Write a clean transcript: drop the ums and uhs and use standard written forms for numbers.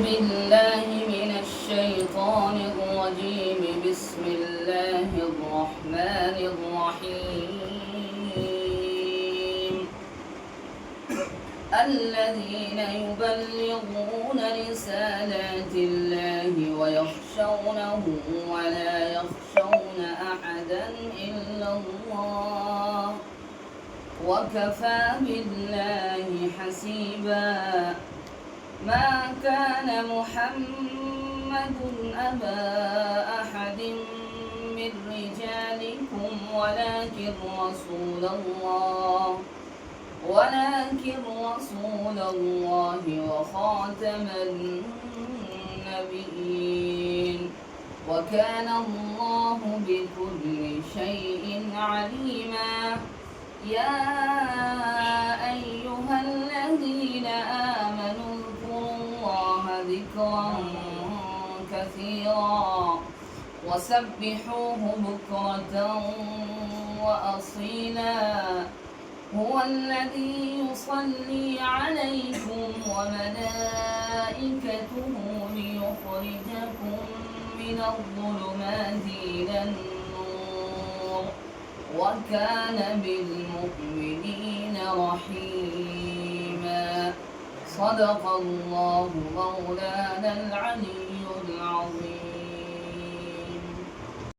بالله من الشيطان الرجيم. بسم الله الرحمن الرحيم. الذين يبلغون رسالات الله ويخشونه ولا يخشون أحدا إلا الله وكفى بالله حسيبا. ما كان محمد أبا أحد من رجالكم ولكن رسول الله وخاتم النبيين وكان الله بكل شيء عليما. يا أيها الذين آمنوا اذكروا الله ذكرا كثيرا وسبحوه بكرة وأصيلا. هو الذي يصلي عليكم وملائكته ليخرجكم من الظلمات إلى النور وكان بالمؤمنين رحيما. صدق الله مولانا العلي العظيم.